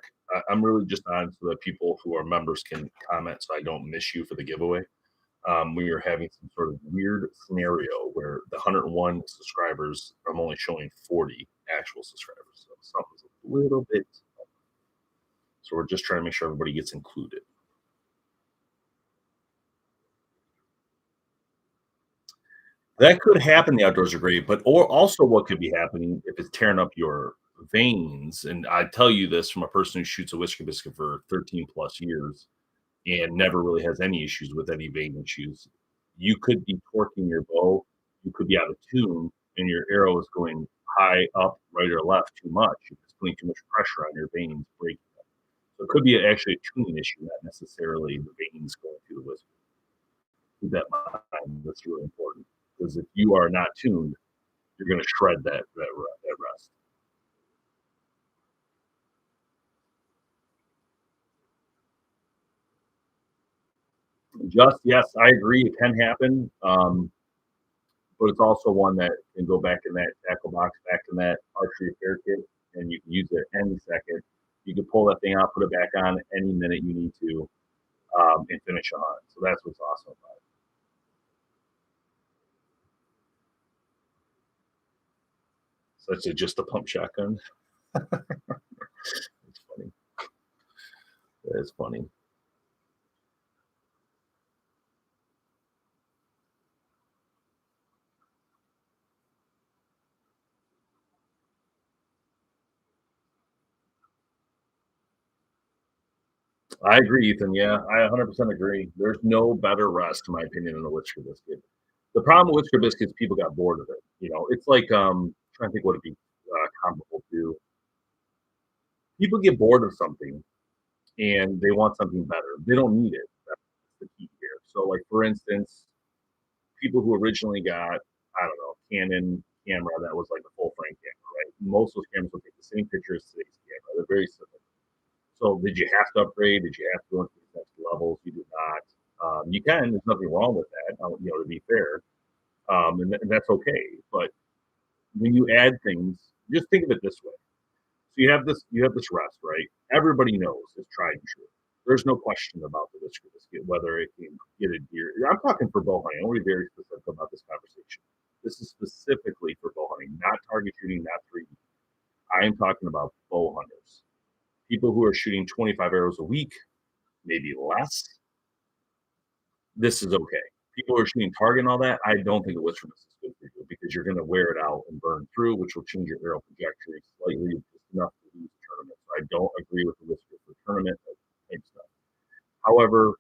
I'm really just on so that people who are members can comment so I don't miss you for the giveaway. We are having some sort of weird scenario where the 101 subscribers, I'm only showing 40 actual subscribers. So something's a little bit. So we're just trying to make sure everybody gets included. That could happen. The outdoors are great, but or also what could be happening if it's tearing up your veins. And I tell you this from a person who shoots a whisker biscuit for 13 plus years and never really has any issues with any vein issues. You could be torquing your bow, you could be out of tune, and your arrow is going high up, right or left too much. It's putting too much pressure on your veins, breaking them. So it could be actually a tuning issue, not necessarily the veins going through the whisker. Keep that in mind. That's really important because if you are not tuned, you're going to shred that rest. Just yes, I agree. It can happen. But it's also one that can go back in that tackle box, back in that archery repair kit, and you can use it any second. You can pull that thing out, put it back on any minute you need to, and finish a hunt. So that's what's awesome about it. Such as just a pump shotgun. It's funny. It's funny. I agree, Ethan. Yeah, I 100% agree. There's no better rest, in my opinion, than a whisker biscuit. The problem with whisker biscuits, people got bored of it. It's like trying to think what it'd be comparable to. People get bored of something and they want something better. They don't need it. That's the key here. So, like for instance, people who originally got, I don't know, Canon camera that was like a full frame camera, right? Most of those cameras will take the same picture as today's camera. They're very similar. So, did you have to upgrade? Did you have to go into these next levels? You did not. You can. There's nothing wrong with that. To be fair, and that's okay. But when you add things, just think of it this way: so you have this rest, right? Everybody knows it's tried and true. There's no question about the whisker biscuit, whether it can get a deer. I'm talking for bow hunting. I want to be very specific about this conversation. This is specifically for bow hunting, not target shooting, not 3D. I am talking about bow hunters, people who are shooting 25 arrows a week, maybe less. This is okay. People who are shooting target and all that, I don't think a whisker mist is good for you because you're going to wear it out and burn through, which will change your arrow trajectory slightly, just enough to lose the tournament. So I don't agree with the whisker for tournament type stuff. However,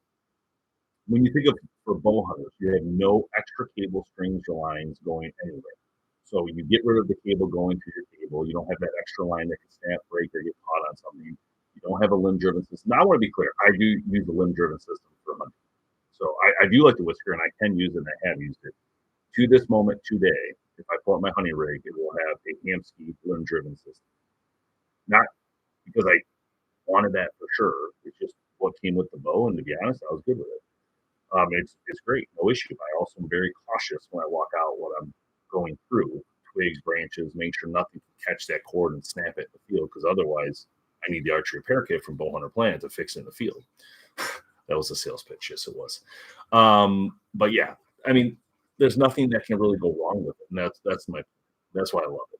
when you think of for bow hunters, you have no extra cable strings or lines going anywhere. So you get rid of the cable going to your cable. You don't have that extra line that can snap, break, or get caught on something. You don't have a limb-driven system. Now, I want to be clear. I do use a limb-driven system for hunting. So I do like the whisker, and I can use it, and I have used it. To this moment today, if I pull out my hunting rig, it will have a Hamskea limb-driven system. Not because I wanted that for sure. It's just what came with the bow, and to be honest, I was good with it. It's great, no issue. I also am very cautious when I walk out what I'm going through, twigs, branches, make sure nothing can catch that cord and snap it in the field, because otherwise I need the archery repair kit from BowHunterPlanet to fix it in the field. That was a sales pitch, yes, it was. But yeah, I mean, there's nothing that can really go wrong with it, and that's why I love it.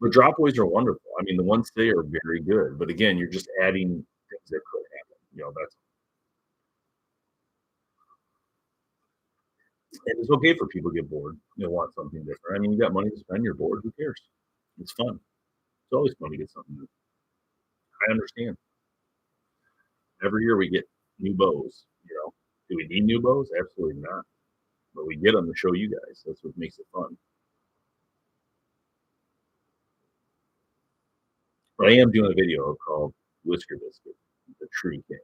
The dropways are wonderful. I mean, the ones today are very good, but again, you're just adding things that could happen. That's and it's okay for people to get bored. They want something different. I mean, you got money to spend, you're bored. Who cares? It's fun. It's always fun to get something new. I understand. Every year we get new bows. Do we need new bows? Absolutely not. But we get them to show you guys. That's what makes it fun. But I am doing a video called Whisker Biscuit, the Tree King,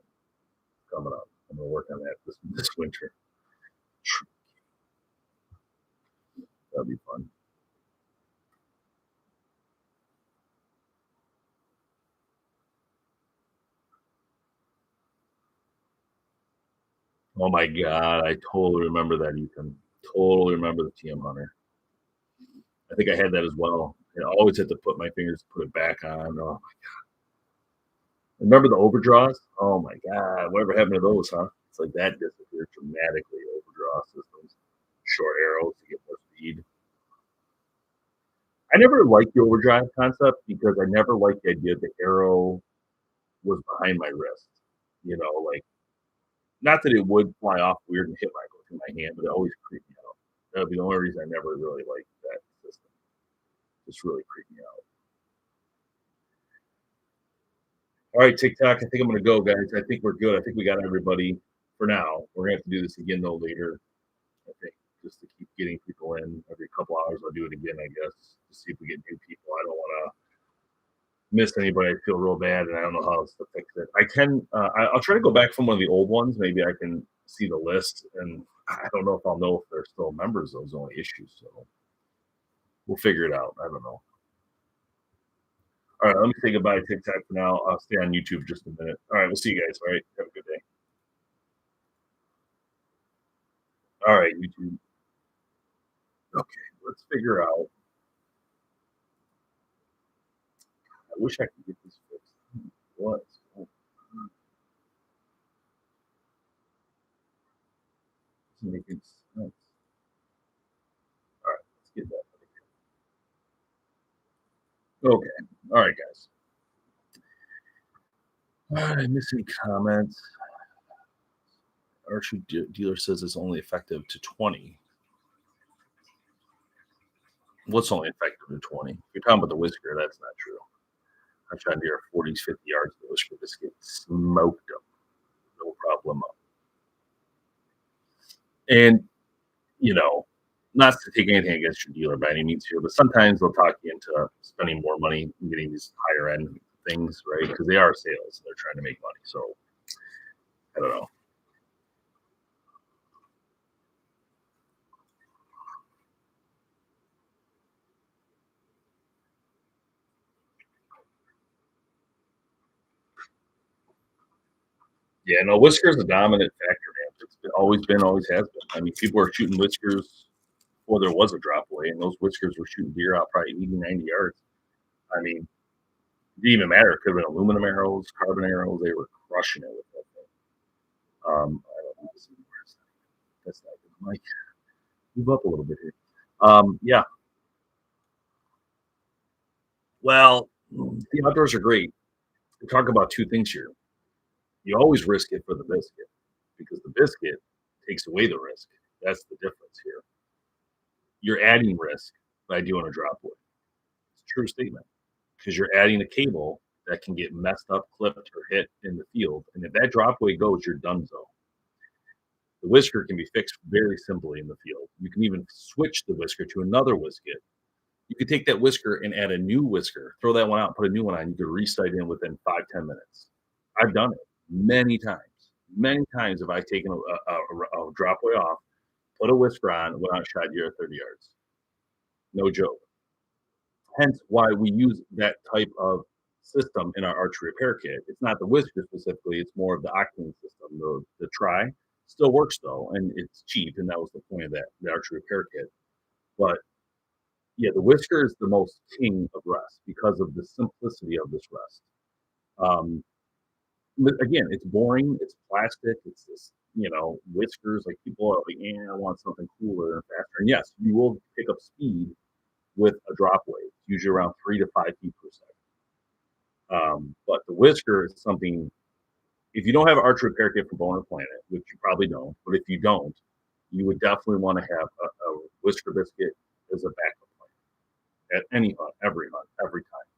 coming up. I'm gonna work on that this winter. That'll be fun. Oh my god, I totally remember that, Ethan. Totally remember the TM Hunter. I think I had that as well. I always had to put my fingers, put it back on. Oh, remember the overdraws? Oh my god, whatever happened to those, huh? It's like that disappeared dramatically. Overdraw systems, short arrows to get more speed. I never liked the overdrive concept because I never liked the idea the arrow was behind my wrist. Like not that it would fly off weird and hit my go through my hand, but it always creeped me out. That would be the only reason I never really liked that system. Just really creeped me out. All right, TikTok. I think I'm gonna go, guys. I think we're good. I think we got everybody for now. We're gonna have to do this again though later. I think just to keep getting people in every couple hours. I'll do it again, I guess, to see if we get new people. I don't want to miss anybody. I feel real bad, and I don't know how else to fix it. I can. I'll try to go back from one of the old ones. Maybe I can see the list, and I don't know if I'll know if they're still members. Those only issues, so we'll figure it out. I don't know. All right, let me say goodbye to TikTok for now. I'll stay on YouTube just a minute. All right, we'll see you guys. All right, have a good day. All right, YouTube. Okay, let's figure out. I wish I could get this fixed. What? Oh, doesn't make any sense. All right, let's get that. Okay. All right, guys. All right, missing comments. Archery dealer says it's only effective to 20. What's only effective to 20? If you're talking about the whisker, that's not true. I tried to 40s, 50 yards of the whisker biscuit, smoked them, no problem. And, you know, not to take anything against your dealer by any means here, but sometimes they'll talk you into spending more money and getting these higher end things, right? Because they are sales and they're trying to make money. So I don't know. Yeah, no, whisker is a dominant factor, man. Always been, always has been. I mean, people were shooting whiskers before there was a drop away, and those whiskers were shooting deer out probably 80, 90 yards. I mean, it didn't even matter. It could have been aluminum arrows, carbon arrows. They were crushing it with that thing. I don't know. That's not good. Mike, move up a little bit here. Yeah. Well, the outdoors are great. We talk about two things here. You always risk it for the biscuit because the biscuit takes away the risk. That's the difference here. You're adding risk by doing a drop wood. It's a true statement because you're adding a cable that can get messed up, clipped, or hit in the field. And if that drop way goes, you're done. So the whisker can be fixed very simply in the field. You can even switch the whisker to another whisker. You could take that whisker and add a new whisker, throw that one out, put a new one on. You could resight in within 5-10 minutes. I've done it many times. Many times have I taken a drop way off, put a whisker on, went out, shot deer at 30 yards. No joke. Hence why we use that type of system in our archery repair kit. It's not the whisker specifically, it's more of the octane system. The try still works though, and it's cheap, and that was the point of that, the archery repair kit. But yeah, the whisker is the most king of rest because of the simplicity of this rest. Again, it's boring, it's plastic, it's this, whiskers. Like people are like, I want something cooler and faster. And yes, you will pick up speed with a drop weight, usually around 3 to 5 feet per second. But the whisker is something, if you don't have an archery repair kit from BowHunterPlanet, which you probably don't, but if you don't, you would definitely want to have a whisker biscuit as a backup plan at any hunt, every time.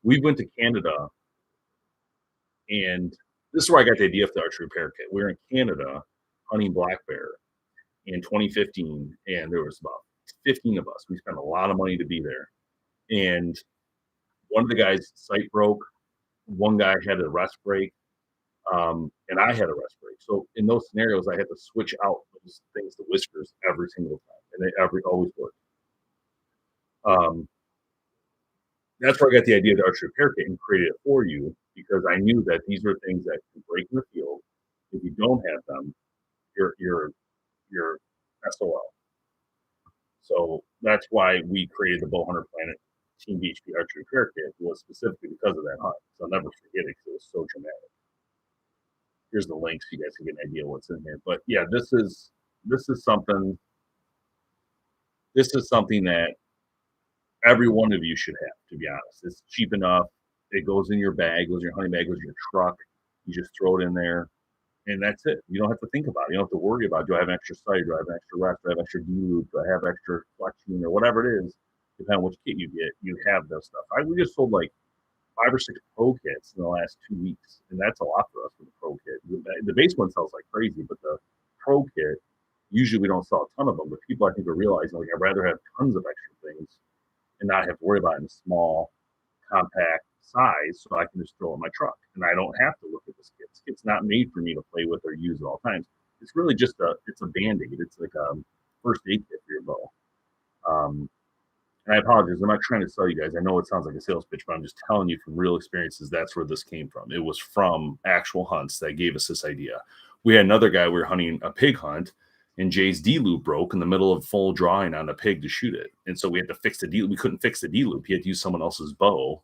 We went to Canada, and this is where I got the idea for the archery repair kit. We were in Canada hunting black bear in 2015, and there was about 15 of us. We spent a lot of money to be there. And one of the guys' sight broke. One guy had a rest break, and I had a rest break. So in those scenarios, I had to switch out those things, the whiskers, every single time, and they always worked. That's where I got the idea of the archery repair kit and created it for you, because I knew that these are things that can break in the field. If you don't have them, you're SOL. So that's why we created the BowHunterPlanet Team BHP Archery Repair Kit, was specifically because of that hunt. So I'll never forget it because it was so dramatic. Here's the link so you guys can get an idea what's in here. But yeah, this is something that every one of you should have, to be honest. It's cheap enough. It goes in your bag, goes in your hunting bag, goes in your truck. You just throw it in there, and that's it. You don't have to think about it. You don't have to worry about, do I have an extra sight? Do I have an extra rest? Do I have extra D-loop? Do I have extra flexion or whatever it is? Depending on which kit you get, you have those stuff. We just sold like 5 or 6 pro kits in the last 2 weeks, and that's a lot for us for the pro kit. The base one sells like crazy, but the pro kit, usually we don't sell a ton of them, but people I think are realizing, like, I'd rather have tons of extra things and not have to worry about it in a small, compact size, so I can just throw it in my truck. And I don't have to look at this kit. This kit's not made for me to play with or use at all times. It's really just it's a Band-Aid. It's like a first aid kit for your bow. And I apologize, I'm not trying to sell you guys. I know it sounds like a sales pitch, but I'm just telling you from real experiences, that's where this came from. It was from actual hunts that gave us this idea. We had another guy, we were hunting a pig hunt, and Jay's D-loop broke in the middle of full drawing on a pig to shoot it. And so we had to fix the D-loop. We couldn't fix the D-loop. He had to use someone else's bow,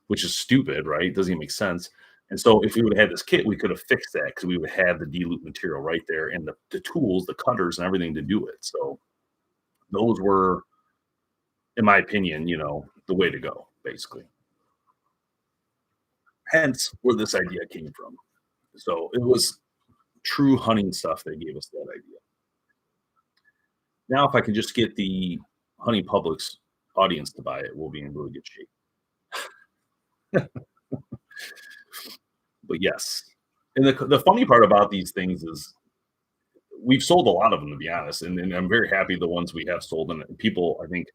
which is stupid, right? It doesn't even make sense. And so if we would have had this kit, we could have fixed that because we would have the D-loop material right there and the tools, the cutters and everything to do it. So those were, in my opinion, the way to go, basically. Hence where this idea came from. So it was true hunting stuff that gave us that idea. Now, if I can just get the hunting public's audience to buy it, we'll be in really good shape. But yes. And the funny part about these things is we've sold a lot of them, to be honest. And I'm very happy the ones we have sold. And people, I think,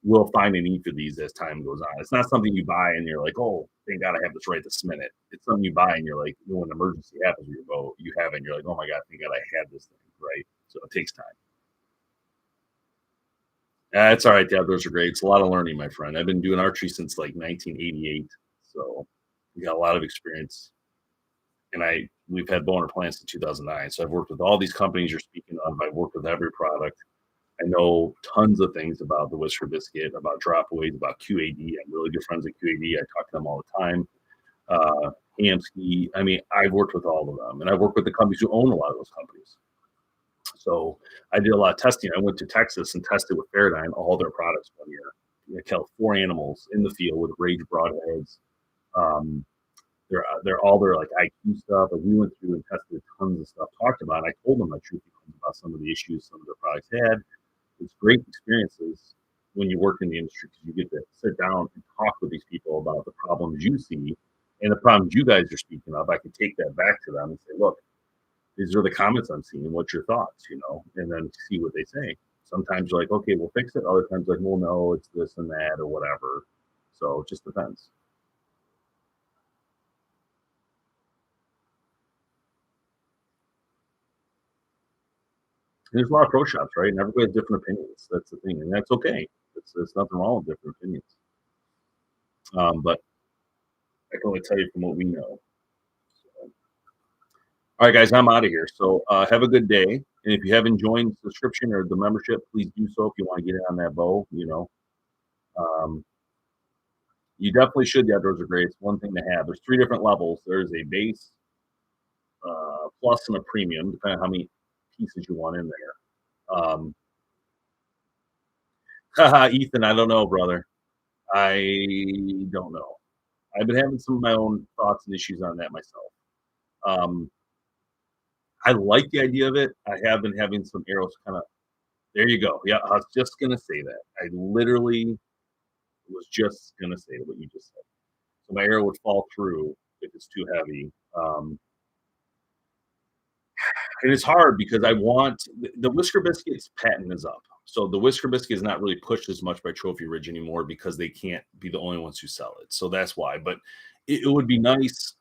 will find a need for these as time goes on. It's not something you buy and you're like, oh, thank God I have this right this minute. It's something you buy and you're like, when an emergency happens with your bow, you have it and you're like, oh my God, thank God I had this thing, right? So it takes time. It's all right. The outdoors are great. It's a lot of learning, my friend. I've been doing archery since like 1988. So we got a lot of experience. And I we've had BowHunterPlanet since 2009. So I've worked with all these companies you're speaking of. I've worked with every product. I know tons of things about the Whisker Biscuit, about dropaways, about QAD. I'm really good friends at QAD. I talk to them all the time. Hamsky. I mean, I've worked with all of them, and I've worked with the companies who own a lot of those companies. So I did a lot of testing. I went to Texas and tested with Paradigm all their products 1 year. I killed 4 animals in the field with rage broadheads. Um, they're all their like IQ stuff. Like we went through and tested tons of stuff, talked about it. I told them my truth about some of the issues some of their products had. It's great experiences when you work in the industry because you get to sit down and talk with these people about the problems you see and the problems you guys are speaking of. I can take that back to them and say, look, these are the comments I'm seeing. What's your thoughts? And then see what they say. Sometimes you're like, okay, we'll fix it. Other times like, well, no, it's this and that or whatever. So it just depends. And there's a lot of pro shops, right? And everybody has different opinions. That's the thing, and that's okay. There's nothing wrong with different opinions. But I can only tell you from what we know. So, all right, guys, I'm out of here. So have a good day. And if you haven't joined the subscription or the membership, please do so if you want to get in on that bow. Um, you definitely should. The outdoors are great. It's one thing to have. There's 3 different levels. There's a base, plus, and a premium, depending on how many pieces you want in there. Haha, Ethan, I don't know, brother. I don't know. I've been having some of my own thoughts and issues on that myself. Um, I like the idea of it. I have been having some arrows kind of. There you go. Yeah, I was just gonna say that. I literally was just gonna say what you just said. So my arrow would fall through if it's too heavy. And it's hard because I want the Whisker Biscuit's patent is up. So the Whisker Biscuit is not really pushed as much by Trophy Ridge anymore because they can't be the only ones who sell it. So that's why. But it would be nice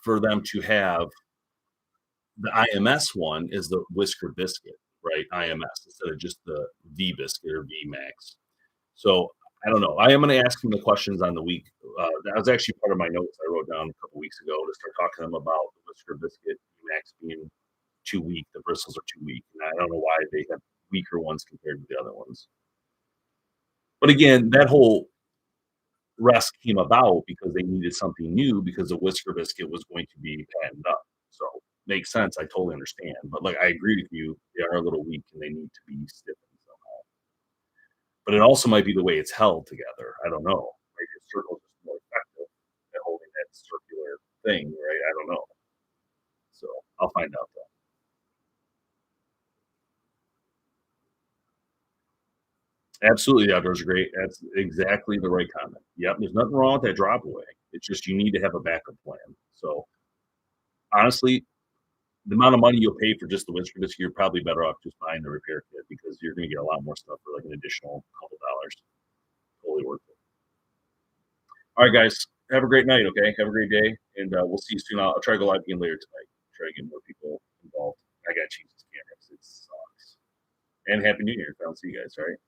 for them to have the IMS one is the Whisker Biscuit, right? IMS instead of just the V Biscuit or V Max. So I don't know. I am going to ask him the questions on the week. That was actually part of my notes I wrote down a couple weeks ago to start talking to them about the Whisker Biscuit V Max being too weak. The bristles are too weak. And I don't know why they have weaker ones compared to the other ones. But again, that whole rest came about because they needed something new because the Whisker Biscuit was going to be patented up. So makes sense. I totally understand. But like I agree with you, they are a little weak and they need to be stiffened somehow. But it also might be the way it's held together. I don't know. Maybe a circle is just more effective at holding that circular thing, right? I don't know. So I'll find out though. Absolutely, the outdoors are great. That's exactly the right comment. Yep, there's nothing wrong with that drop away. It's just you need to have a backup plan. So honestly, the amount of money you'll pay for just the windscreen this year, you're probably better off just buying the repair kit because you're going to get a lot more stuff for like an additional couple dollars. Totally worth it. All right, guys, have a great night. Okay, have a great day, and we'll see you soon. I'll try to go live again later tonight. Try to get more people involved. I got to change this camera. It sucks. And happy New Year. I'll see you guys. All right.